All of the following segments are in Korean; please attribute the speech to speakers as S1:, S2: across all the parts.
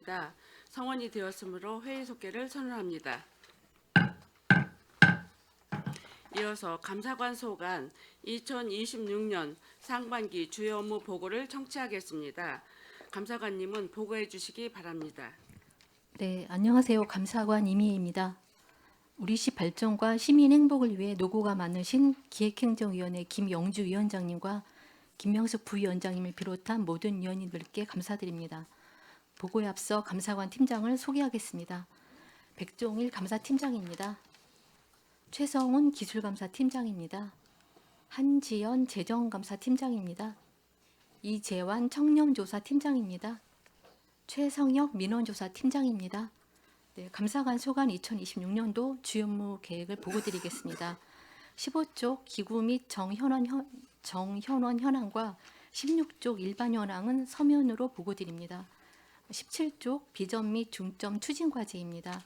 S1: 있습니다. 성원이 되었으므로 회의 속개를 선언합니다. 이어서 감사관 소관 2026년 상반기 주요 업무 보고를 청취하겠습니다. 감사관님은 보고해 주시기 바랍니다.
S2: 네, 안녕하세요. 감사관 이미혜입니다. 우리시 발전과 시민 행복을 위해 노고가 많으신 기획행정위원회 김영주 위원장님과 김명숙 부위원장님을 비롯한 모든 위원님들께 감사드립니다. 보고에 앞서 감사관 팀장을 소개하겠습니다. 백종일 감사팀장입니다. 최성훈 기술감사팀장입니다. 한지연 재정감사팀장입니다. 이재환 청렴조사팀장입니다. 최성혁 민원조사팀장입니다. 네, 감사관 소관 2026년도 주요 업무 계획을 보고드리겠습니다. 15쪽 기구 및 정현원 현황과 16쪽 일반 현황은 서면으로 보고드립니다. 17쪽 비전 및 중점 추진 과제입니다.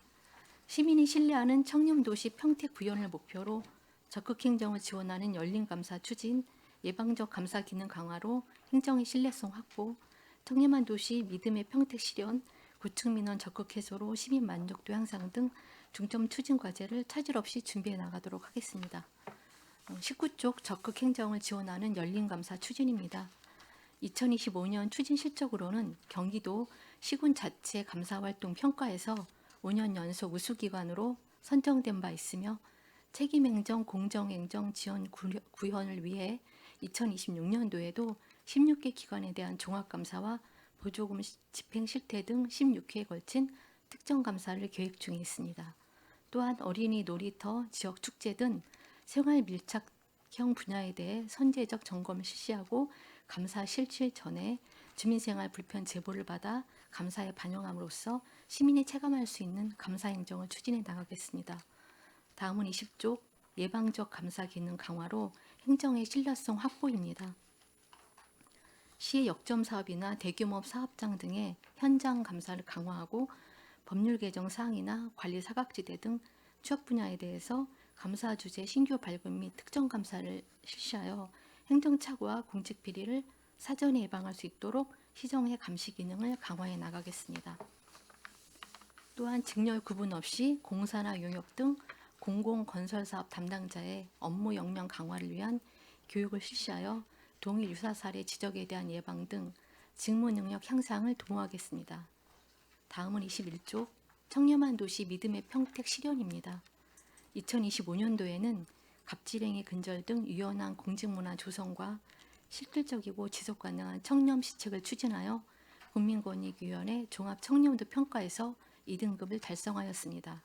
S2: 시민이 신뢰하는 청렴도시 평택 구현을 목표로 적극 행정을 지원하는 열린 감사 추진, 예방적 감사 기능 강화로 행정의 신뢰성 확보, 청렴한 도시 믿음의 평택 실현, 구축 민원 적극 해소로 시민 만족도 향상 등 중점 추진 과제를 차질 없이 준비해 나가도록 하겠습니다. 19쪽 적극 행정을 지원하는 열린 감사 추진입니다. 2025년 추진 실적으로는 경기도 시군 자체 감사 활동 평가에서 5년 연속 우수기관으로 선정된 바 있으며 책임행정 공정행정 지원 구현을 위해 2026년도에도 16개 기관에 대한 종합감사와 보조금 집행 실태 등 16회에 걸친 특정 감사를 계획 중에 있습니다. 또한 어린이 놀이터, 지역 축제 등 생활 밀착형 분야에 대해 선제적 점검을 실시하고 감사 실실 전에 주민생활 불편 제보를 받아 감사에 반영함으로써 시민이 체감할 수 있는 감사 행정을 추진해 나가겠습니다. 다음은 20쪽 예방적 감사 기능 강화로 행정의 신뢰성 확보입니다. 시의 역점 사업이나 대규모 사업장 등의 현장 감사를 강화하고 법률 개정 사항이나 관리 사각지대 등 취업 분야에 대해서 감사 주제 신규 발굴 및 특정 감사를 실시하여 행정착오와 공직 비리를 사전에 예방할 수 있도록 시정의 감시 기능을 강화해 나가겠습니다. 또한 직렬 구분 없이 공사나 용역 등 공공건설사업 담당자의 업무 역량 강화를 위한 교육을 실시하여 동일 유사 사례 지적에 대한 예방 등 직무 능력 향상을 도모하겠습니다. 다음은 21쪽 청렴한 도시 믿음의 평택 실현입니다. 2025년도에는 갑질행위 근절 등 유연한 공직문화 조성과 실질적이고 지속가능한 청렴 시책을 추진하여 국민권익위원회 종합청렴도 평가에서 2등급을 달성하였습니다.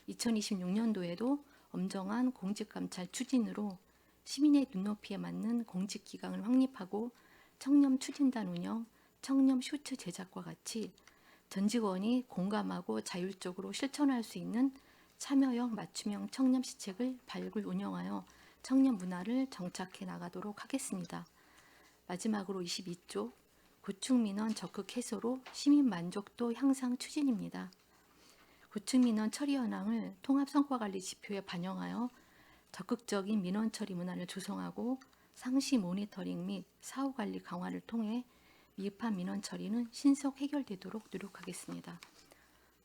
S2: 2026년도에도 엄정한 공직감찰 추진으로 시민의 눈높이에 맞는 공직기강을 확립하고 청렴 추진단 운영, 청렴 쇼츠 제작과 같이 전 직원이 공감하고 자율적으로 실천할 수 있는 참여형 맞춤형 청렴 시책을 발굴 운영하여 청렴 문화를 정착해 나가도록 하겠습니다. 마지막으로 22쪽 구축 민원 적극 해소로 시민 만족도 향상 추진입니다. 구축 민원 처리 현황을 통합 성과 관리 지표에 반영하여 적극적인 민원 처리 문화를 조성하고 상시 모니터링 및 사후 관리 강화를 통해 미흡한 민원 처리는 신속 해결되도록 노력하겠습니다.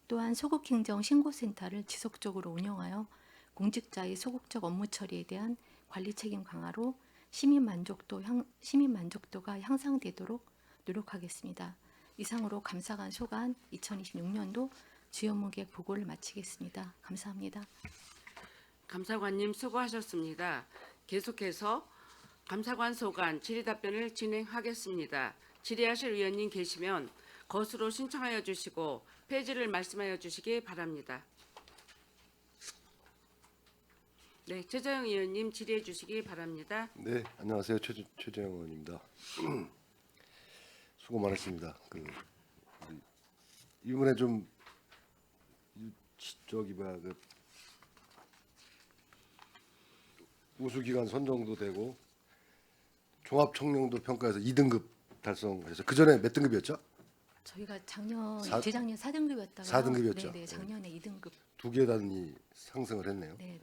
S2: 또한 소극행정 신고센터를 지속적으로 운영하여 공직자의 소극적 업무 처리에 대한 관리 책임 강화로 시민 만족도가 향상되도록 노력하겠습니다. 이상으로 감사관 소관 2026년도 주요 업무 계획 보고를 마치겠습니다. 감사합니다.
S1: 감사관님 수고하셨습니다. 계속해서 감사관 소관 질의답변을 진행하겠습니다. 질의하실 위원님 계시면 거수로 신청하여 주시고 폐지를 말씀하여 주시기 바랍니다. 네, 최재형 의원님 질의해 주시기 바랍니다.
S3: 네, 안녕하세요. 최재형 의원입니다. 수고 많으십니다. 이번에 좀 우수기관 선정도 되고 종합청렴도 평가에서 2등급 달성해서 그 전에 몇 등급이었죠?
S2: 저희가 재작년 4등급이었다가
S3: 4등급이었죠.
S2: 네, 작년에 2등급.
S3: 두 계단이 상승을 했네요.
S2: 네.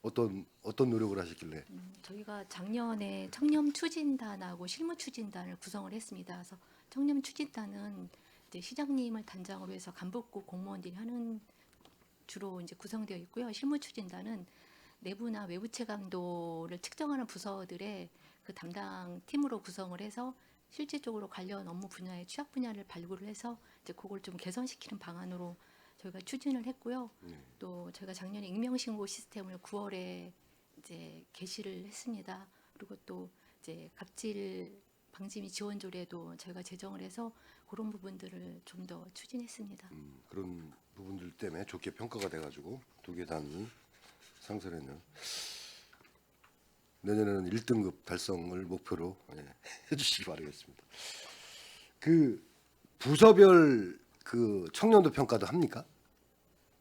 S3: 어떤 노력을 하셨길래?
S2: 저희가 작년에 청렴 추진단하고 실무 추진단을 구성을 했습니다. 그래서 청렴 추진단은 이제 시장님을 단장으로 해서 간부급 공무원들이 하는 주로 이제 구성되어 있고요. 실무추진단은 내부나 외부 체감도를 측정하는 부서들의 그 담당 팀으로 구성을 해서 실질적으로 관련 업무 분야의 취약 분야를 발굴을 해서 이제 그걸 좀 개선시키는 방안으로 저희가 추진을 했고요. 또 저희가 작년에 익명신고 시스템을 9월에 이제 개시를 했습니다. 그리고 또 이제 갑질 방지 및 지원 조례도 저희가 제정을 해서 그런 부분들을 좀 더 추진했습니다.
S3: 그런 부분들 때문에 좋게 평가가 돼가지고 2개 단위 상승을 했네요. 내년에는 1등급 달성을 목표로 해주시기 바라겠습니다. 그 부서별 그 청년도 평가도 합니까?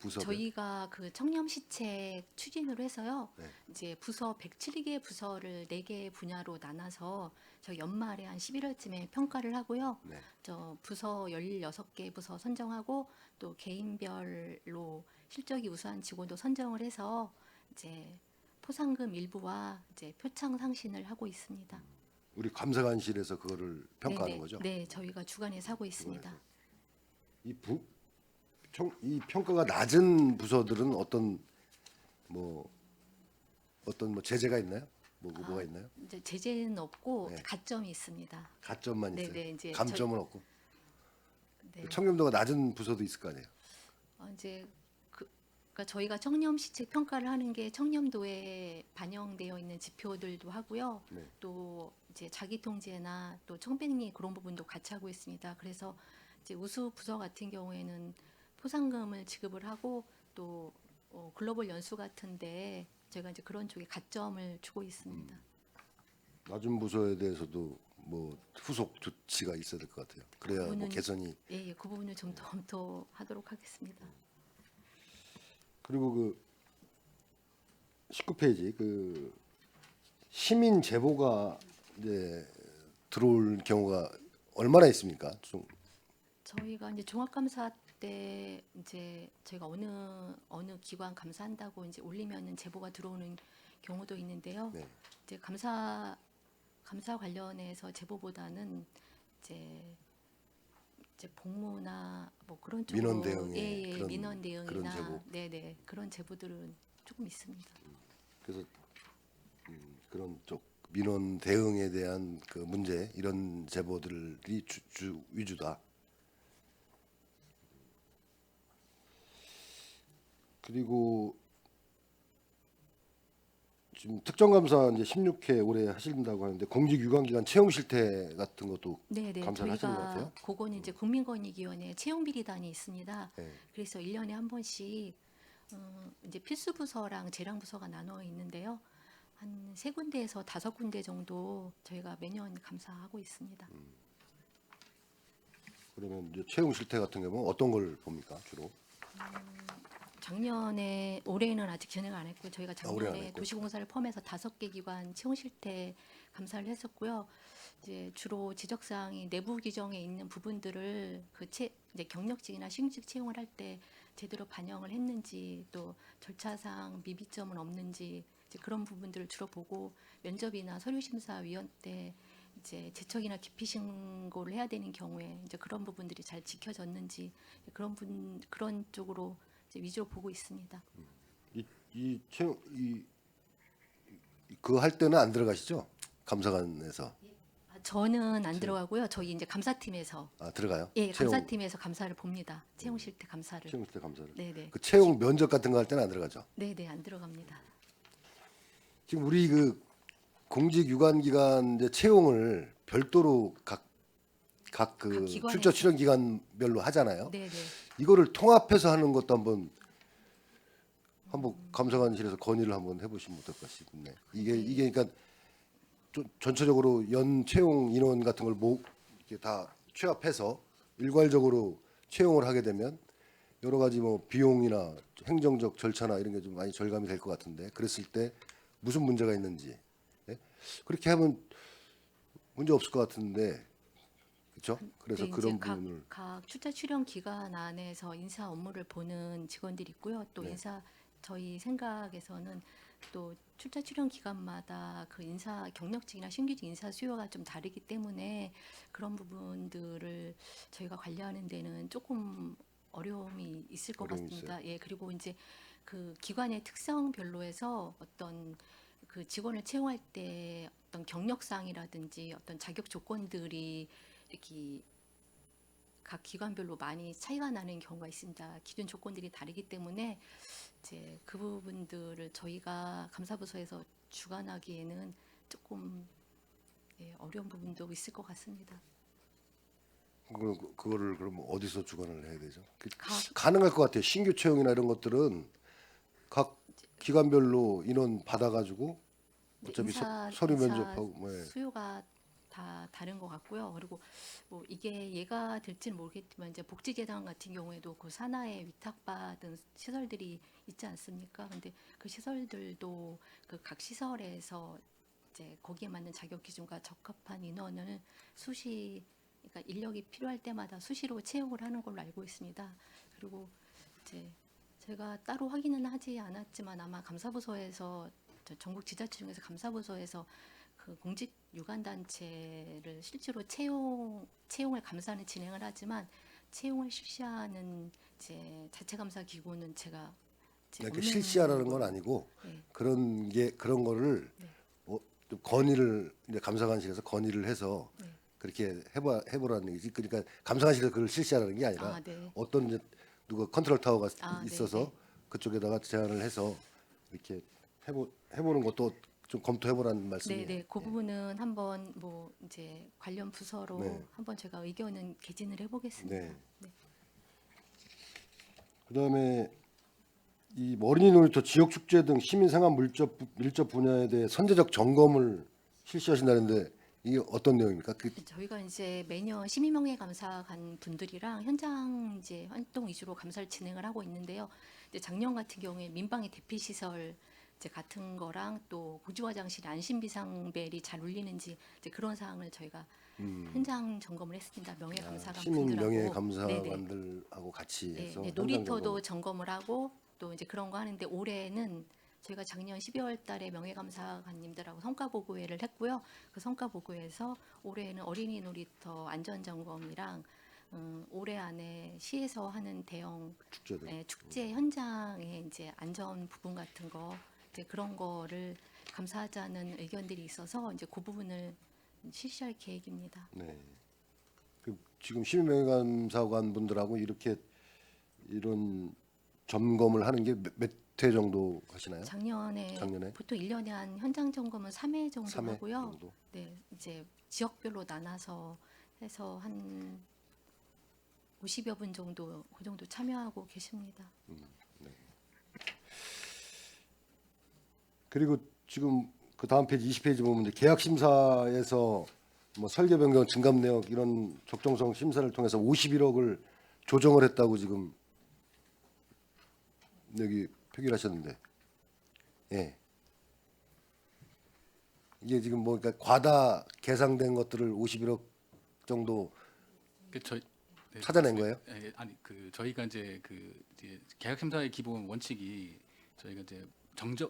S3: 부서별.
S2: 저희가 그 청렴 시책 추진으로 해서요.
S3: 네.
S2: 이제 부서 107개 부서를 4개 분야로 나눠서 저 연말에 한 11월쯤에 평가를 하고요.
S3: 네.
S2: 저 부서 16개 부서 선정하고 또 개인별로 실적이 우수한 직원도 선정을 해서 이제 포상금 일부와 이제 표창 상신을 하고 있습니다.
S3: 우리 감사관실에서 그거를 평가하는
S2: 네네.
S3: 거죠?
S2: 네, 저희가 주관해서 하고 있습니다.
S3: 이 평가가 낮은 부서들은 어떤 뭐 제재가 있나요? 뭐가 있나요?
S2: 이제 제재는 없고
S3: 네.
S2: 가점이 있습니다.
S3: 가점만 있어요.
S2: 네네, 이제
S3: 감점은 없고.
S2: 네.
S3: 청렴도가 낮은 부서도 있을 거 아니에요.
S2: 이제 그러니까 저희가 청렴 시책 평가를 하는 게 청렴도에 반영되어 있는 지표들도 하고요.
S3: 네.
S2: 또 이제 자기 통제나 또 청백리 그런 부분도 같이 하고 있습니다. 그래서 이제 우수 부서 같은 경우에는 포상금을 지급을 하고 또 글로벌 연수 같은데 저희가 이제 그런 쪽에 가점을 주고 있습니다.
S3: 낮은 부서에 대해서도 뭐 후속 조치가 있어야 될 것 같아요. 그래야 뭐
S2: 그거는-
S3: 개선이.
S2: 예, 그 부분을 좀 더 검토하도록 하겠습니다.
S3: 그리고 그 19페이지 그 시민 제보가 이제 들어올 경우가 얼마나 있습니까? 좀
S2: 저희가 이제 종합감사 때 이제 저희가 어느 기관 감사한다고 이제 올리면은 제보가 들어오는 경우도 있는데요.
S3: 네.
S2: 이제 감사 관련해서 제보보다는 이제 복무나 뭐 그런 쪽으로
S3: 민원 대응에
S2: 예,
S3: 그런-
S2: 민원 대응이나
S3: 그런 제보.
S2: 네네 그런 제보들은 조금 있습니다.
S3: 그래서 그런 쪽 민원 대응에 대한 그 문제 이런 제보들이 주 위주다. 그리고 지금 특정감사 이제 16회 올해 하신다고 하는데 공직유관기관 채용 실태 같은 것도
S2: 네네
S3: 감사를 하시는 것
S2: 저희가
S3: 같아요.
S2: 그거는 이제 국민권익위원회 채용비리단이 있습니다.
S3: 네.
S2: 그래서 1년에 한 번씩 이제 필수 부서랑 재량 부서가 나눠 있는데요. 한 3군데에서 5군데 정도 저희가 매년 감사하고 있습니다.
S3: 그러면 이제 채용 실태 같은 경우는 어떤 걸 봅니까 주로?
S2: 올해는 아직 진행 안 했고 저희가
S3: 올해 안
S2: 작년에
S3: 했고.
S2: 도시공사를 포함해서 5개 기관 채용 실태 감사를 했었고요. 이제 주로 지적 사항이 내부 규정에 있는 부분들을 이제 경력직이나 신규직 채용을 할 때 제대로 반영을 했는지 또 절차상 미비점은 없는지 이제 그런 부분들을 주로 보고 면접이나 서류심사위원 때 이제 제척이나 기피 신고를 해야 되는 경우에 이제 그런 부분들이 잘 지켜졌는지 그런 쪽으로 이제 위주로 보고 있습니다.
S3: 이 채용 그거 할 때는 안 들어가시죠? 감사관에서
S2: 저는 안 들어가고요. 저희 이제 감사팀에서
S3: 들어가요?
S2: 예,
S3: 채용
S2: 감사팀에서 감사를 봅니다. 채용 실태 감사를.
S3: 채용 실태 감사를.
S2: 네네.
S3: 그 채용 면접 같은 거 할 때는 안 들어가죠?
S2: 네네 안 들어갑니다.
S3: 지금 우리 그 공직유관기관 이제 채용을 별도로 각
S2: 각
S3: 그
S2: 기관에서.
S3: 출처 출연 기관별로 하잖아요.
S2: 네네.
S3: 이거를 통합해서 하는 것도 한번 감사관실에서 건의를 한번 해보시면 어떨까 싶네. 이게 그러니까 전체적으로 연 채용 인원 같은 걸 이렇게 다 취합해서 일괄적으로 채용을 하게 되면 여러 가지 뭐 비용이나 행정적 절차나 이런 게 좀 많이 절감이 될 것 같은데 그랬을 때 무슨 문제가 있는지 그렇게 하면 문제 없을 것 같은데 그렇죠? 그래서
S2: 네,
S3: 그런
S2: 이제
S3: 부분을
S2: 각 출자 출연 기관 안에서 인사 업무를 보는 직원들이 있고요. 또
S3: 네.
S2: 저희 생각에서는 또 출자 출연 기간마다 그 인사 경력직이나 신규직 인사 수요가 좀 다르기 때문에 그런 부분들을 저희가 관리하는 데는 조금 어려움이 있을 것
S3: 어려움이
S2: 같습니다. 예, 그리고 이제 그 기관의 특성별로 해서 어떤 그 직원을 채용할 때 어떤 경력상이라든지 어떤 자격 조건들이 이렇게 각 기관별로 많이 차이가 나는 경우가 있습니다. 기준 조건들이 다르기 때문에 이제 그 부분들을 저희가 감사부서에서 주관하기에는 조금 예, 어려운 부분도 있을 것 같습니다.
S3: 그거를 그럼 어디서 주관을 해야 되죠?
S2: 각
S3: 가능할 것 같아요. 신규 채용이나 이런 것들은 각 기관별로 인원 받아가지고 어차피 서류 면접하고 뭐 예.
S2: 수요가 다 다른 것 같고요. 그리고 뭐 이게 예가 될지는 모르겠지만 이제 복지재단 같은 경우에도 그 산하에 위탁받은 시설들이 있지 않습니까? 근데 그 시설들도 그 각 시설에서 이제 거기에 맞는 자격 기준과 적합한 인원을 그러니까 인력이 필요할 때마다 수시로 채용을 하는 걸로 알고 있습니다. 그리고 이제 제가 따로 확인은 하지 않았지만 아마 감사부서에서 전국 지자체 중에서 감사부서에서 그 공직 유관 단체를 실제로 채용을 감사는 진행을 하지만 채용을 실시하는 이제 자체 감사 기구는 제가 이제
S3: 그러니까
S2: 없는
S3: 실시하라는 건
S2: 걸로.
S3: 아니고
S2: 네.
S3: 그런 거를
S2: 네.
S3: 좀 건의를 이제 감사관실에서 건의를 해서
S2: 네.
S3: 그렇게 해보라는 얘기지. 그러니까 감사관실에서 그걸 실시하라는 게 아니라
S2: 네.
S3: 어떤 이제 누가 컨트롤 타워가
S2: 네,
S3: 있어서
S2: 네.
S3: 그쪽에다가 제안을 해서 이렇게 해보는 것도 좀 검토해보라는 말씀이에요.
S2: 네, 그 부분은 한번 뭐 이제 관련 부서로
S3: 네.
S2: 한번 제가 의견은 개진을 해보겠습니다.
S3: 네.
S2: 네.
S3: 그다음에 이 어린이 놀이터 지역 축제 등 시민 생활 밀접 분야에 대해 선제적 점검을 실시하신다는데 이게 어떤 내용입니까?
S2: 저희가 이제 매년 시민명예 감사관 분들이랑 현장 이제 활동 위주로 감사를 진행을 하고 있는데요. 이제 작년 같은 경우에 민방위 대피 시설 이제 같은 거랑 또 보조 화장실 안심 비상벨이 잘 울리는지 이제 그런 사항을 저희가 현장 점검을 했습니다. 명예 감사관
S3: 시민
S2: 분들하고.
S3: 명예
S2: 네네.
S3: 감사관들하고 같이
S2: 네,
S3: 해서
S2: 네,
S3: 현장
S2: 놀이터도
S3: 점검을.
S2: 점검을 하고 또 이제 그런 거 하는데 올해는 저희가 작년 12월 달에 명예감사관님들하고 성과보고회를 했고요. 그 성과보고에서 올해는 어린이 놀이터 안전점검이랑 올해 안에 시에서 하는 대형
S3: 축제들.
S2: 축제 현장의 이제 안전 부분 같은 거 이제 그런 거를 감사하자는 의견들이 있어서 이제 그 부분을 실시할 계획입니다.
S3: 네. 지금 시민 명예 감사관 분들하고 이렇게 이런 점검을 하는 게 몇 회 정도 하시나요?
S2: 작년에 보통 1년에 한 현장 점검은 3회 정도
S3: 3회
S2: 하고요.
S3: 정도?
S2: 네, 이제 지역별로 나눠서 해서 한 50여 분 정도 그 정도 참여하고 계십니다.
S3: 그리고 지금 그 다음 페이지 20페이지 보면 이제 계약 심사에서 뭐 설계 변경, 증감 내역 이런 적정성 심사를 통해서 51억을 조정을 했다고 지금 여기 표기를 하셨는데, 예. 이게 지금 뭐 그러니까 과다 계상된 것들을 51억 정도
S4: 저희 네,
S3: 찾아낸 거예요?
S4: 예, 아니 그 저희가 이제 이제 계약 심사의 기본 원칙이 저희가 이제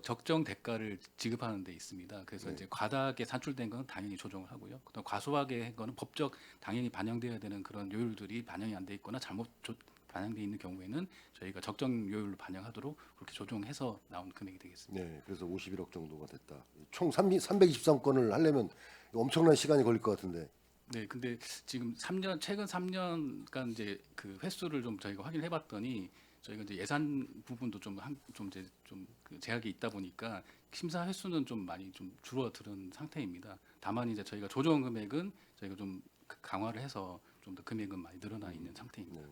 S4: 적정 대가를 지급하는 데 있습니다. 그래서
S3: 네.
S4: 이제 과다하게 산출된 건 당연히 조정을 하고요. 그다음 과소하게 한 거는 법적 당연히 반영돼야 되는 그런 요율들이 반영이 안 돼 있거나 반영돼 있는 경우에는 저희가 적정 요율로 반영하도록 그렇게 조정해서 나온 금액이 되겠습니다.
S3: 네, 그래서 51억 정도가 됐다. 총 323건을 하려면 엄청난 시간이 걸릴 것 같은데.
S4: 네, 근데 지금 최근 3년간 이제 그 횟수를 좀 저희가 확인을 해봤더니 저희가 이제 예산 부분도 그 제약이 있다 보니까 심사 횟수는 좀 많이 좀 줄어드는 상태입니다. 다만 이제 저희가 조정 금액은 저희가 좀 강화를 해서 좀 더 금액은 많이 늘어나 있는 상태입니다.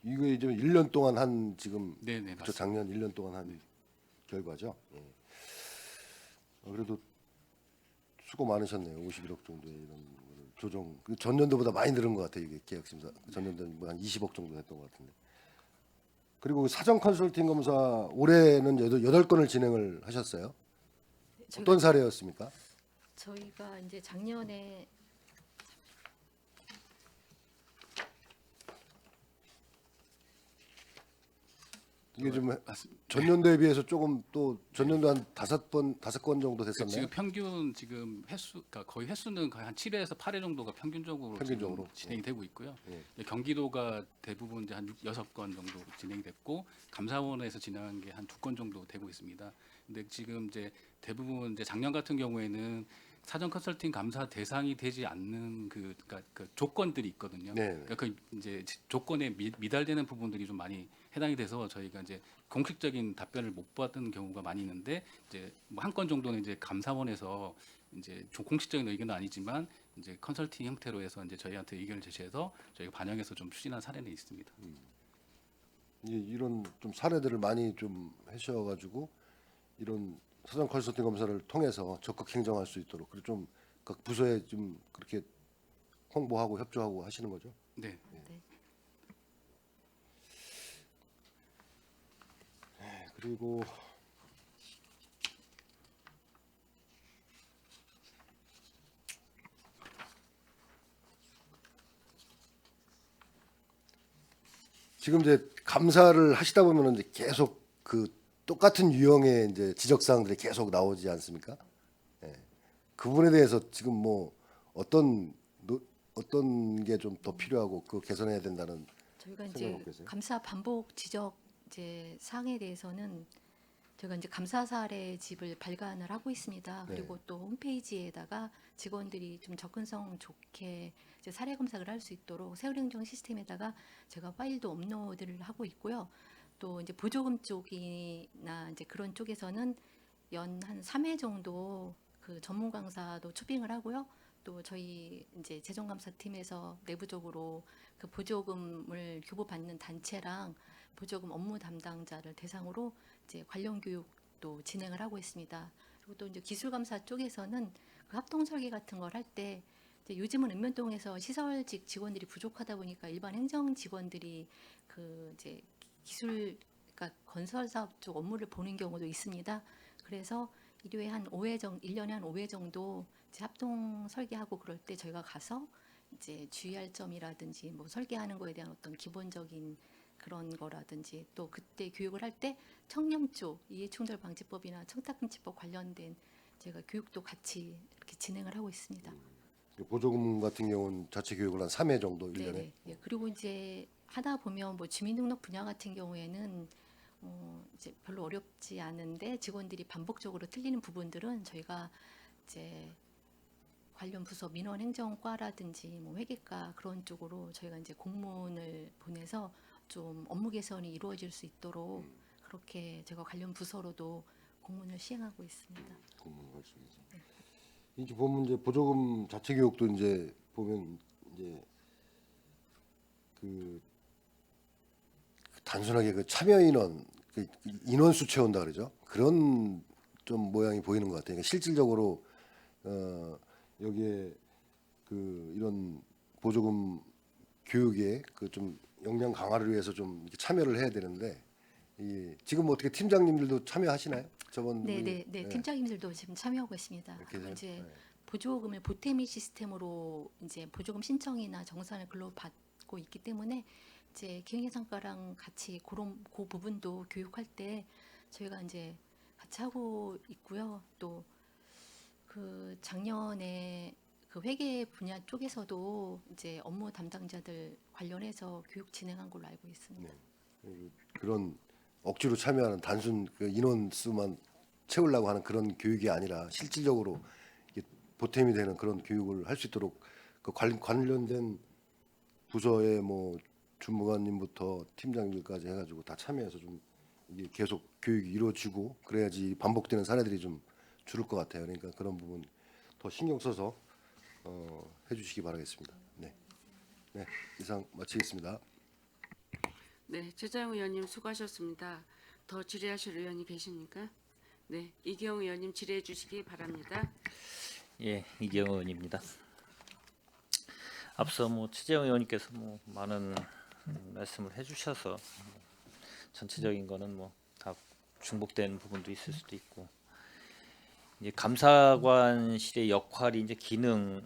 S3: 이거 이제 1년 동안 한 지금
S4: 네네,
S3: 그쵸,
S4: 맞습니다.
S3: 작년 1년 동안 한 결과죠. 예. 그래도 수고 많으셨네요. 51억 정도의 이런 거를 조정. 그 전년도보다 많이 늘은 것 같아요. 이게 계약 심사. 전년도는 뭐 한 20억 정도 했던 것 같은데. 그리고 사전 컨설팅 검사 올해는 8건을 진행을 하셨어요. 어떤 사례였습니까?
S2: 저희가 이제 작년에
S3: 이게 좀
S4: 맞습니다.
S3: 전년도에 비해서 조금 또 전년도 한 5건 정도 됐었나요?
S4: 지금 평균 지금 횟수, 그러니까 거의 횟수는 거의 한 7회에서 8회 정도가 평균적으로
S3: 평균적으로.
S4: 진행이 되고 있고요.
S3: 예.
S4: 이제 경기도가 대부분 이제 한 6건 정도 진행이 됐고 감사원에서 진행한 게 한 2건 정도 되고 있습니다. 근데 지금 이제 대부분 이제 작년 같은 경우에는 사전 컨설팅 감사 대상이 되지 않는 그러니까 그 조건들이 있거든요.
S3: 네.
S4: 그러니까 그 이제 조건에 미달되는 부분들이 좀 많이 해당이 돼서 저희가 이제 공식적인 답변을 못 받은 경우가 많이 있는데 이제 뭐 한 건 정도는 이제 감사원에서 이제 좀 공식적인 의견은 아니지만 이제 컨설팅 형태로 해서 이제 저희한테 의견을 제시해서 저희가 반영해서 좀 추진한 사례는 있습니다.
S3: 이런 좀 사례들을 많이 좀 하셔가지고 이런 사전 컨설팅 검사를 통해서 적극 행정할 수 있도록 그리고 좀 각 부서에 좀 그렇게 홍보하고 협조하고 하시는 거죠.
S4: 네.
S3: 그리고 지금 이제 감사를 하시다 보면은 이제 계속 그 똑같은 유형의 이제 지적 사항들이 계속 나오지 않습니까? 예. 그 부분에 대해서 지금 뭐 어떤 게 좀 더 필요하고 그 개선해야 된다는
S2: 저희가
S3: 생각하고
S2: 이제
S3: 계세요?
S2: 감사 반복 지적 이제 사항에 대해서는 저희가 이제 감사 사례 집을 발간을 하고 있습니다.
S3: 네.
S2: 그리고 또 홈페이지에다가 직원들이 좀 접근성 좋게 이제 사례 검색을 할 수 있도록 세율행정 시스템에다가 제가 파일도 업로드를 하고 있고요. 또 이제 보조금 쪽이나 이제 그런 쪽에서는 연 한 3회 정도 그 전문 강사도 초빙을 하고요. 또 저희 이제 재정감사팀에서 내부적으로 그 보조금을 교부받는 단체랑 보조금 업무 담당자를 대상으로 이제 관련 교육도 진행을 하고 있습니다. 그리고 또 이제 기술감사 쪽에서는 그 합동 설계 같은 걸 할 때 요즘은 읍면동에서 시설직 직원들이 부족하다 보니까 일반 행정 직원들이 그 이제 기술 그러니까 건설 사업 쪽 업무를 보는 경우도 있습니다. 그래서 1년에 한 5회 정도 이제 합동 설계하고 그럴 때 저희가 가서 이제 주의할 점이라든지 뭐 설계하는 거에 대한 어떤 기본적인 그런 거라든지 또 그때 교육을 할 때 청렴 쪽 이해충돌 방지법이나 청탁금지법 관련된 제가 교육도 같이 이렇게 진행을 하고 있습니다.
S3: 보조금 같은 경우는 자체 교육을 한 3회 정도 1년에.
S2: 네네. 예. 그리고 이제 하다 보면 뭐 주민등록 분야 같은 경우에는 이제 별로 어렵지 않은데 직원들이 반복적으로 틀리는 부분들은 저희가 이제 관련 부서 민원행정과라든지 뭐 회계과 그런 쪽으로 저희가 이제 공문을 보내서 좀 업무 개선이 이루어질 수 있도록 그렇게 제가 관련 부서로도 공문을 시행하고 있습니다.
S3: 이제 보면 이제 보조금 자체 교육도 이제 보면 이제 그 단순하게 그 참여 인원 그 인원수 채운다 그러죠. 그런 좀 모양이 보이는 것 같아요. 그러니까 실질적으로 여기에 그 이런 보조금 교육에 그 좀 역량 강화를 위해서 좀 이렇게 참여를 해야 되는데 지금 어떻게 팀장님들도 참여하시나요? 저번 우리-
S2: 네네. 네.
S3: 예.
S2: 팀장님들도 지금 참여하고 있습니다.
S3: 이렇게
S2: 그리고
S3: 해서,
S2: 이제
S3: 예.
S2: 보조금을 보태미 시스템으로 이제 보조금 신청이나 정산을 글로 받고 있기 때문에 이제 기획예산과랑 같이 그런 그 부분도 교육할 때 저희가 이제 같이 하고 있고요. 또 그 작년에 그 회계 분야 쪽에서도 이제 업무 담당자들 관련해서 교육 진행한 걸로 알고 있습니다.
S3: 그런 억지로 참여하는 단순 그 인원 수만 채우려고 하는 그런 교육이 아니라 실질적으로 이게 보탬이 되는 그런 교육을 할 수 있도록 그 관련된 부서의 뭐 주무관님부터 팀장님까지 해가지고 다 참여해서 좀 이게 계속 교육이 이루어지고 그래야지 반복되는 사례들이 좀 줄을 것 같아요. 그러니까 그런 부분 더 신경 써서 해주시기 바라겠습니다. 네, 네 이상 마치겠습니다.
S1: 네, 최재형 의원님 수고하셨습니다. 더 질의하실 의원이 계십니까? 네, 이기영 의원님 질의해 주시기 바랍니다.
S5: 예, 이기영 의원입니다. 앞서 뭐 최재형 의원님께서 뭐 많은 말씀을 해주셔서 전체적인 거는 뭐 다 중복된 부분도 있을 수도 있고 이제 감사관실의 역할이 이제 기능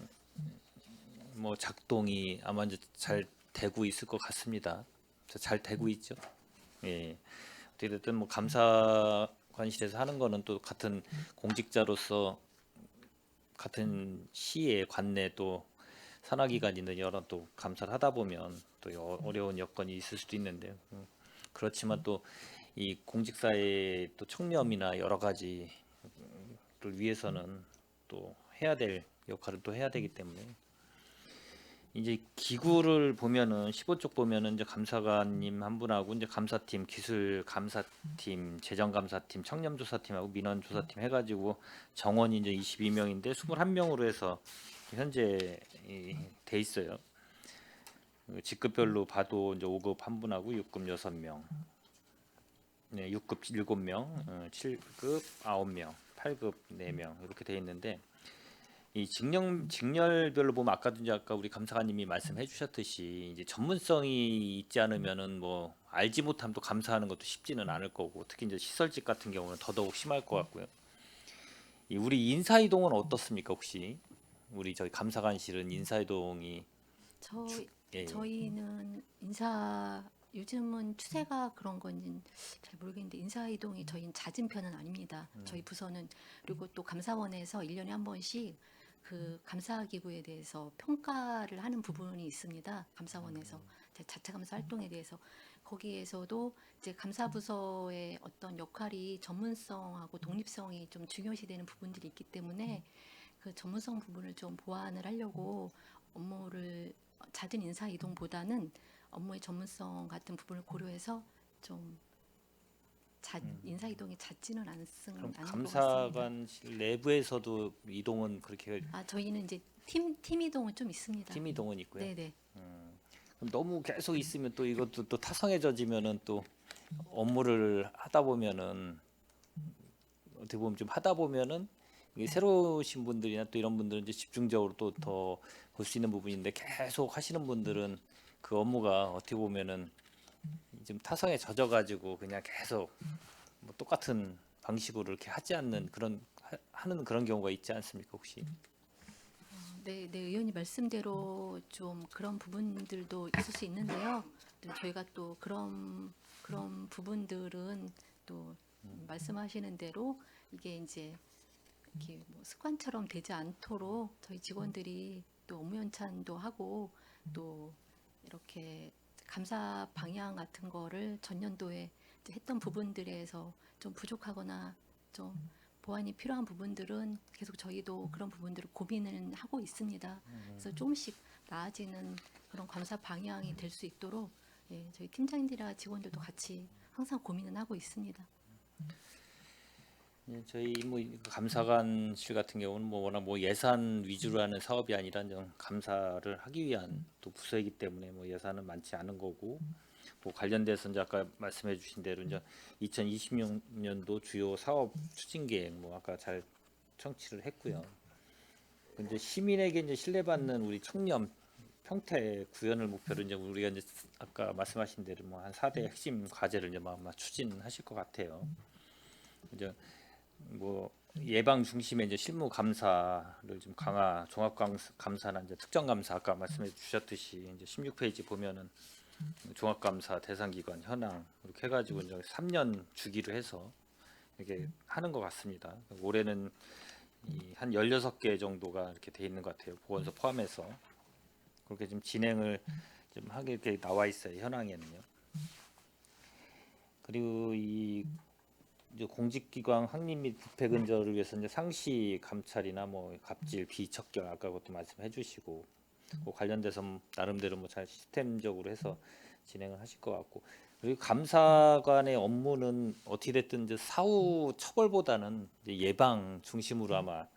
S5: 뭐 작동이 아마 이제 잘 되고 있을 것 같습니다. 잘 되고 있죠. 예. 어찌됐든 뭐 감사관실에서 하는 거는 또 같은 공직자로서 같은 시에 관내 또 산하기관 있는 여러 또 감사를 하다 보면 또 어려운 여건이 있을 수도 있는데 그렇지만 또 이 공직사의 또 청렴이나 여러 가지를 위해서는 또 해야 될 역할을 또 해야 되기 때문에 이제 기구를 보면은 15쪽 보면은 이제 감사관님 한 분하고 이제 감사팀, 기술감사팀, 재정감사팀, 청렴조사팀하고 민원조사팀 해가지고 정원이 이제 22명인데 21명으로 해서 현재 돼 있어요. 직급별로 봐도 이제 5급 한 분하고 6급 6명, 네, 6급 7명, 7급 9명, 8급 4명 이렇게 돼 있는데 이 직렬별로 보면 아까도 이제 아까 우리 감사관님이 말씀해 주셨듯이 이제 전문성이 있지 않으면은 뭐 알지 못하면 또 감사하는 것도 쉽지는 않을 거고 특히 이제 시설직 같은 경우는 더더욱 심할 것 같고요. 이 우리 인사이동은 어떻습니까 혹시? 우리 저희 감사관실은 인사이동이 예,
S2: 저희는 요즘은 추세가 그런 건지 잘 모르겠는데 인사 이동이 저희는 잦은 편은 아닙니다. 저희 부서는 그리고 또 감사원에서 1년에 한 번씩 그 감사 기구에 대해서 평가를 하는 부분이 있습니다. 감사원에서 자체 감사 활동에 대해서 거기에서도 이제 감사부서의 어떤 역할이 전문성하고 독립성이 좀 중요시되는 부분들이 있기 때문에 그 전문성 부분을 좀 보완을 하려고 업무를 잦은 인사 이동보다는 업무의 전문성 같은 부분을 고려해서 좀 인사 이동이 잦지는
S5: 그럼
S2: 않은 것 같습니다.
S5: 감사관실 내부에서도 이동은 그렇게
S2: 저희는 이제 팀 이동은 좀 있습니다.
S5: 팀 이동은 있고요.
S2: 네네.
S5: 그럼 너무 계속 있으면 또 이것도 또 타성해져지면은 또 업무를 하다 보면은 어떻게 보면 좀 하다 보면은 이게 새로 오신 분들이나 또 이런 분들은 이제 집중적으로 또 더 볼 수 있는 부분인데 계속 하시는 분들은 그 업무가 어떻게 보면은 좀 타성에 젖어가지고 그냥 계속 뭐 똑같은 방식으로 이렇게 하지 않는 하는 그런 경우가 있지 않습니까 혹시?
S2: 네, 의원님 말씀대로 좀 그런 부분들도 있을 수 있는데요. 또 저희가 또 그런 부분들은 또 말씀하시는 대로 이게 이제 이렇게 뭐 습관처럼 되지 않도록 저희 직원들이 또 업무 연찬도 하고 또 이렇게 감사 방향 같은 거를 전년도에 이제 했던 부분들에서 좀 부족하거나 좀 보완이 필요한 부분들은 계속 저희도 그런 부분들을 고민을 하고 있습니다. 그래서 조금씩 나아지는 그런 감사 방향이 될 수 있도록 저희 팀장님들이나 직원들도 같이 항상 고민은 하고 있습니다.
S5: 예, 저희 뭐 감사관실 같은 경우는 뭐 워낙 뭐 예산 위주로 하는 사업이 아니라 좀 감사를 하기 위한 또 부서이기 때문에 뭐 예산은 많지 않은 거고 뭐 관련돼서 이제 아까 말씀해 주신 대로 이제 2026년도 주요 사업 추진 계획 뭐 아까 잘 청취를 했고요. 근데 시민에게 이제 신뢰받는 우리 청렴 평태 구현을 목표로 이제 우리가 이제 아까 말씀하신 대로 뭐 한 4대 핵심 과제를 이제 아마 추진하실 것 같아요. 이제 뭐 예방 중심의 이제 실무 감사를 좀 강화, 종합 감사나 이제 특정 감사 아까 말씀해 주셨듯이 이제 16페이지 보면은 종합 감사 대상 기관 현황 이렇게 해가지고 이제 3년 주기로 해서 이렇게 하는 것 같습니다. 올해는 한 16개 정도가 이렇게 돼 있는 것 같아요. 보건소 포함해서 그렇게 좀 진행을 좀 하게 이렇게 나와 있어요. 현황에는요. 그리고 이제 공직기관 확립 및 부패 근절을 위해서 이제 상시 감찰이나 뭐 갑질, 비척결 아까 그것도 말씀해 주시고 그 관련돼서 나름대로 뭐 잘 시스템적으로 해서 진행을 하실 것 같고 그리고 감사관의 업무는 어떻게 됐든 이제 사후 처벌보다는 이제 예방 중심으로 아마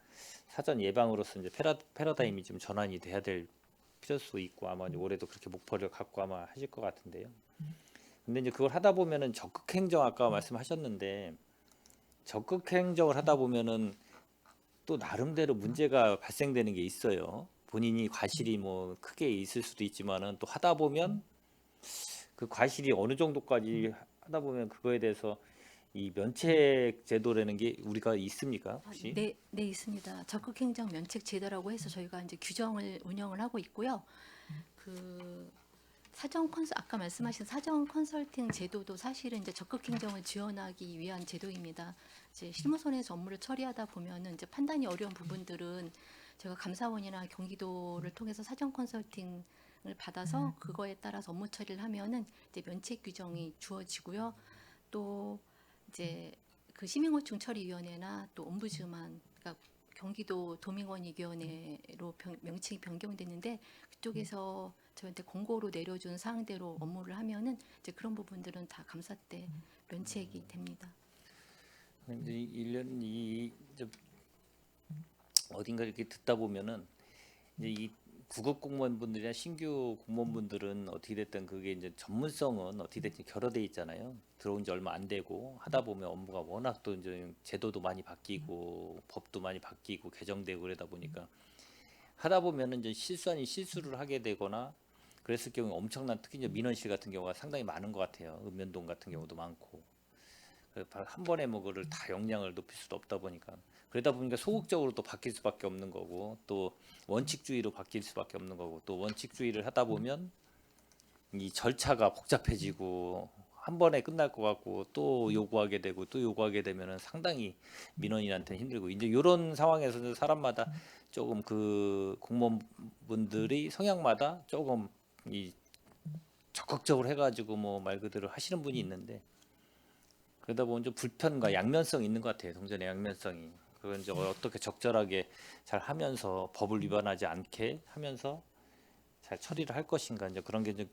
S5: 사전 예방으로서 이제 패러다임이 좀 전환이 돼야 될 필요성도 있고 아마 이제 올해도 그렇게 목표를 갖고 아마 하실 것 같은데요. 근데 이제 그걸 하다 보면은 적극 행정 아까 말씀하셨는데 적극 행정을 하다 보면은 또 나름대로 문제가 발생되는 게 있어요. 본인이 과실이 뭐 크게 있을 수도 있지만은 또 하다 보면 그 과실이 어느 정도까지 하다 보면 그거에 대해서 이 면책 제도라는 게 우리가 있습니까 혹시?
S2: 네, 있습니다. 적극 행정 면책 제도라고 해서 저희가 이제 규정을 운영을 하고 있고요. 그 아까 말씀하신 사전 컨설팅 제도도 사실은 이제 적극 행정을 지원하기 위한 제도입니다. 이제 실무선에서 업무를 처리하다 보면은 이제 판단이 어려운 부분들은 제가 감사원이나 경기도를 통해서 사전 컨설팅을 받아서 그거에 따라서 업무 처리를 하면은 이제 면책 규정이 주어지고요. 또 이제 그 시민고충처리위원회나 또 옴부즈만, 그러니까 경기도 도민권익위원회로 명칭이 변경됐는데 그쪽에서 저희한테 공고로 내려준 사항대로 업무를 하면은 이제 그런 부분들은 다 감사 때 면책이 됩니다.
S5: 이제 1년 이제 어딘가 이렇게 듣다 보면은 이제 이 구급 공무원분들이나 신규 공무원분들은 어떻게 됐든 그게 이제 전문성은 어떻게 됐든 결여돼 있잖아요. 들어온 지 얼마 안 되고 하다 보면 업무가 워낙 또 이제 제도도 많이 바뀌고 법도 많이 바뀌고 개정되고 그러다 보니까 하다 보면은 이제 실수 아닌 실수를 하게 되거나 그랬을 경우에 엄청난, 특히 이제 민원실 같은 경우가 상당히 많은 것 같아요. 읍면동 같은 경우도 많고. 그래서 한 번에 뭐 그걸 다 역량을 높일 수도 없다 보니까 그러다 보니까 소극적으로 또 바뀔 수밖에 없는 거고, 또 원칙주의로 바뀔 수밖에 없는 거고, 또 원칙주의를 하다 보면 이 절차가 복잡해지고 한 번에 끝날 것 같고 또 요구하게 되고 또 요구하게 되면은 상당히 민원인한테 힘들고, 이제 이런 상황에서는 사람마다 조금 그 공무원분들이 성향마다 조금 이 적극적으로 해가지고 뭐 말 그대로 하시는 분이 있는데, 그러다 보면 좀 불편과 양면성이 있는 것 같아요. 동전의 양면성이. 그건 이제 어떻게 적절하게 잘 하면서 법을 위반하지 않게 하면서 잘 처리를 할 것인가, 이제 그런 게 이제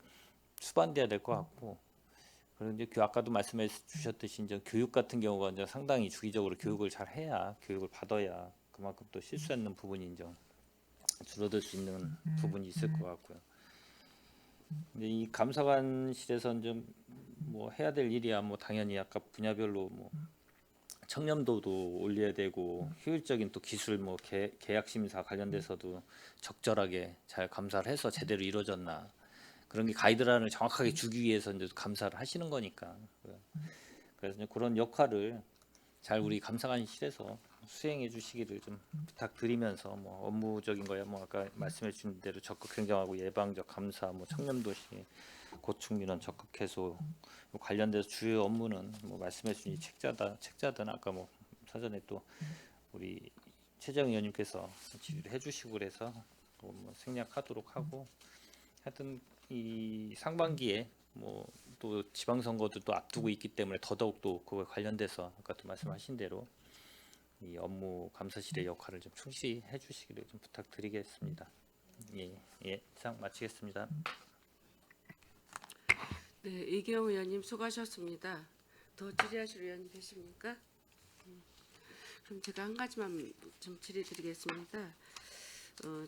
S5: 수반돼야 될 것 같고, 그리고 이제 아까도 말씀해 주셨듯이 이제 교육 같은 경우가 이제 상당히 주기적으로 교육을 잘 해야, 교육을 받아야 그만큼 또 실수하는 부분이 이제 줄어들 수 있는 부분이 있을 것 같고요. 근데 이 감사관실에서는 좀 뭐 해야 될 일이야 뭐 당연히 아까 분야별로 뭐 청렴도도 올려야 되고, 효율적인 또 기술 뭐 계약 심사 관련돼서도 적절하게 잘 감사를 해서 제대로 이루어졌나, 그런 게 가이드라인을 정확하게 주기 위해서 이제 감사를 하시는 거니까. 그래서 이제 그런 역할을 잘 우리 감사관실에서 수행해 주시기를 좀 부탁드리면서, 뭐 업무적인 거야 뭐 아까 말씀해 주신 대로 적극 행정하고 예방적 감사, 뭐 청렴도시, 고충 민원 적극 해소 관련돼서 주요 업무는 뭐 말씀해 주신 책자든 아까 뭐 사전에 또 우리 최정 의원님께서 지휘를 해주시고 그래서 뭐 생략하도록 하고, 하여튼 이 상반기에 뭐 또 지방선거도 또 앞두고 있기 때문에 더더욱 또 그거에 관련돼서 아까 또 말씀하신 대로 이 업무 감사실의 역할을 좀 충실히 해주시기를 좀 부탁드리겠습니다. 예, 이상 마치겠습니다.
S1: 네, 이기영 의원님 수고하셨습니다. 더 질의하실 의원님 계십니까? 그럼 제가 한 가지만 좀 질의드리겠습니다.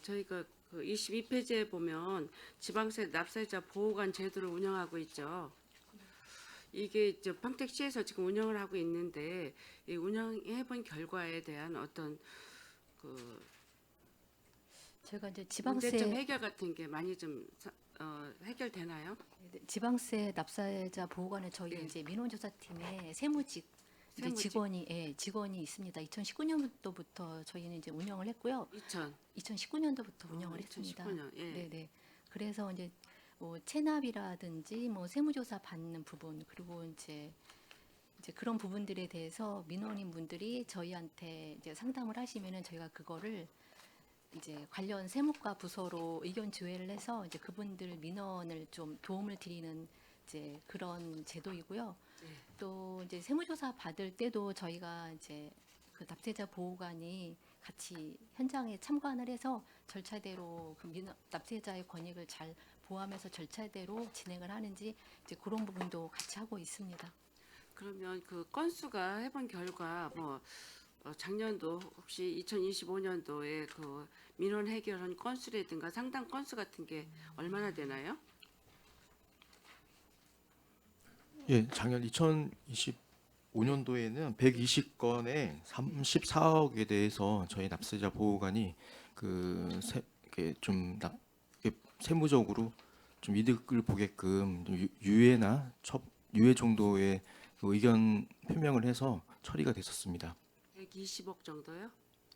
S1: 저희가 그 22페이지에 보면 지방세 납세자 보호관 제도를 운영하고 있죠. 이게 저 평택시에서 지금 운영을 하고 있는데 이 운영해본 결과에 대한 어떤 그
S2: 제가 이제
S1: 문제점 해결 같은 게 많이 좀 해결되나요?
S2: 지방세 납세자 보호관에 저희
S1: 예.
S2: 이제 민원조사팀에 세무직 이제
S1: 세무직.
S2: 직원이 있습니다. 2019년도부터 저희는 이제 운영을 했고요. 2019년도부터 운영을 했습니다.
S1: 2019년. 예.
S2: 네네. 그래서 이제 뭐 체납이라든지 뭐 세무조사 받는 부분, 그리고 이제 그런 부분들에 대해서 민원인 분들이 저희한테 이제 상담을 하시면은 저희가 그거를 이제 관련 세무과 부서로 의견 조회를 해서 이제 그분들 민원을 좀 도움을 드리는 이제 그런 제도이고요.
S1: 네.
S2: 또 이제 세무조사 받을 때도 저희가 이제 그 납세자 보호관이 같이 현장에 참관을 해서 절차대로 그 납세자의 권익을 잘 보호하면서 절차대로 진행을 하는지 이제 그런 부분도 같이 하고 있습니다.
S1: 그러면 그 건수가 해본 결과 뭐 작년도 혹시 2025년도에 그 민원 해결한 건수라든가 상담 건수 같은 게 얼마나 되나요?
S6: 예, 작년 2025년도에는 120건에 34억에 대해서 저희 납세자 보호관이 이렇게 좀 세무적으로 좀 이득을 보게끔 좀 유예나 유예 정도의 그 의견 표명을 해서 처리가 됐었습니다.
S1: 120억 정도요?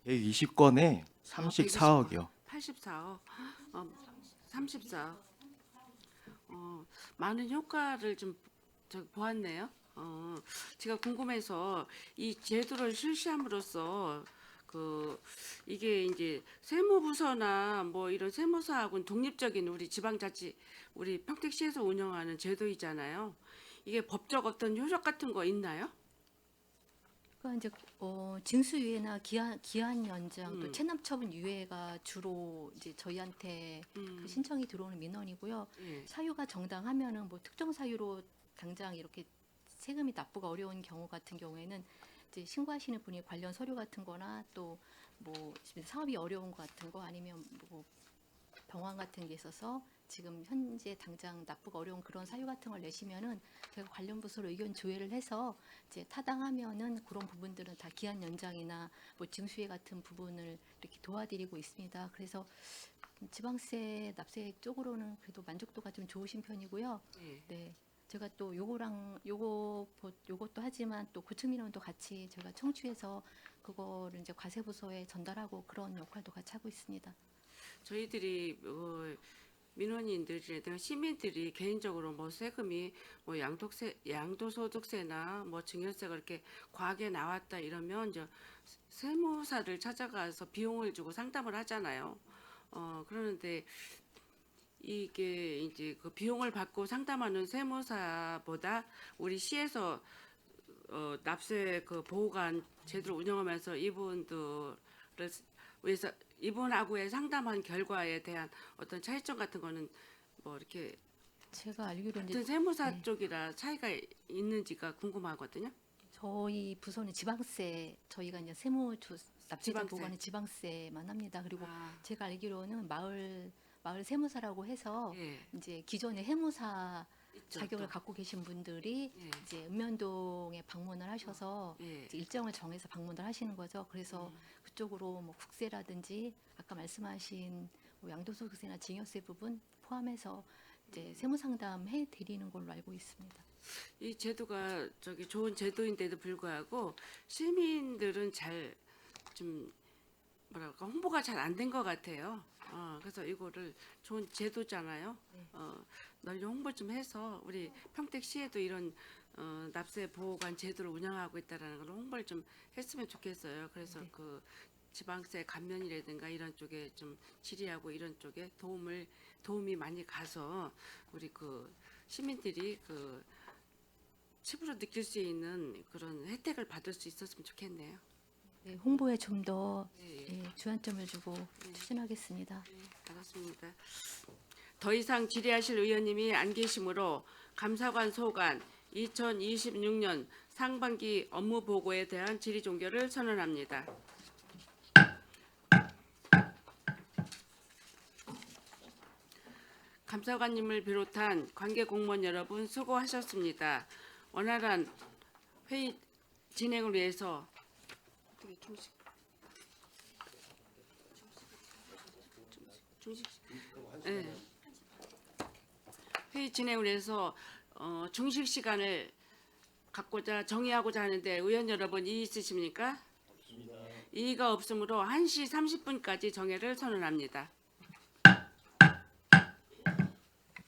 S6: 120건에 34억이요.
S1: 84억. 34억. 많은 효과를 좀 보았네요. 제가 궁금해서 이 제도를 실시함으로써 이게 이제 세무부서나 뭐 이런 세무사하고는 독립적인 우리 지방자치 우리 평택시에서 운영하는 제도이잖아요. 이게 법적 어떤 효력 같은 거 있나요?
S2: 그러니까 이제 징수유예나 기한 연장 또 체납처분 유예가 주로 이제 저희한테 그 신청이 들어오는 민원이고요.
S1: 예.
S2: 사유가 정당하면은 뭐 특정 사유로 당장 이렇게 세금이 납부가 어려운 경우 같은 경우에는 이제 신고하시는 분이 관련 서류 같은 거나 또 뭐 사업이 어려운 것 같은 거 아니면 뭐 병원 같은 게 있어서 지금 현재 당장 납부가 어려운 그런 사유 같은 걸 내시면은 저희가 관련 부서로 의견 조회를 해서 이제 타당하면은 그런 부분들은 다 기한 연장이나 뭐 징수회 같은 부분을 이렇게 도와드리고 있습니다. 그래서 지방세 납세 쪽으로는 그래도 만족도가 좀 좋으신 편이고요.
S1: 예.
S2: 네. 제가 또 요것도 하지만 또 고층 민원도 같이 저희가 청취해서 그거를 이제 과세부서에 전달하고 그런 역할도 같이 하고 있습니다.
S1: 저희들이 민원인들이나 시민들이 개인적으로 뭐 세금이 뭐 양도소득세나 뭐 증여세가 이렇게 과하게 나왔다 이러면 이제 세무사를 찾아가서 비용을 주고 상담을 하잖아요. 그러는데 이게 이제 그 비용을 받고 상담하는 세무사보다 우리 시에서 납세 그 보호관 제도를 운영하면서 이분들을 위해서 이분하고의 상담한 결과에 대한 어떤 차이점 같은 거는 뭐 이렇게
S2: 제가 알기로는
S1: 같은
S2: 이제
S1: 세무사
S2: 네.
S1: 쪽이라 차이가 있는지가 궁금하거든요.
S2: 저희 부서는 지방세 저희가 이제 납세자
S1: 지방세.
S2: 보고하는 지방세만 합니다. 그리고
S1: 아,
S2: 제가 알기로는 마을 세무사라고 해서
S1: 예,
S2: 이제 기존의 해무사
S1: 있죠,
S2: 자격을
S1: 또.
S2: 갖고 계신 분들이
S1: 예,
S2: 이제 읍면동에 방문을 하셔서
S1: 예.
S2: 이제 일정을 정해서 방문을 하시는 거죠. 그래서 그쪽으로 뭐 국세라든지 아까 말씀하신 뭐 양도소득세나 증여세 부분 포함해서 이제 세무 상담 해 드리는 걸로 알고 있습니다.
S1: 이 제도가 좋은 제도인데도 불구하고 시민들은 잘 좀 뭐랄까 홍보가 잘 안 된 것 같아요. 그래서 이거를 좋은 제도잖아요.
S2: 네.
S1: 널리 홍보 좀 해서 우리 평택시에도 이런 납세 보호관 제도를 운영하고 있다라는 걸 홍보를 좀 했으면 좋겠어요. 그래서
S2: 네.
S1: 그 지방세 감면이라든가 이런 쪽에 좀 질의하고 이런 쪽에 도움이 많이 가서 우리 그 시민들이 그 피부로 느낄 수 있는 그런 혜택을 받을 수 있었으면 좋겠네요.
S2: 네, 홍보에 좀 더
S1: 예,
S2: 주안점을 주고 추진하겠습니다.
S1: 알겠습니다. 더 이상 질의하실 의원님이 안 계시므로 감사관 소관 2026년 상반기 업무 보고에 대한 질의 종결을 선언합니다. 감사관님을 비롯한 관계 공무원 여러분 수고하셨습니다. 원활한 회의 진행을 위해서 네. 회의 진행을 위해서 중식 시간을 갖고자 정의하고자 하는데 의원 여러분 이의 있으십니까? 이의가 없으므로 1시 30분까지 정회를 선언합니다.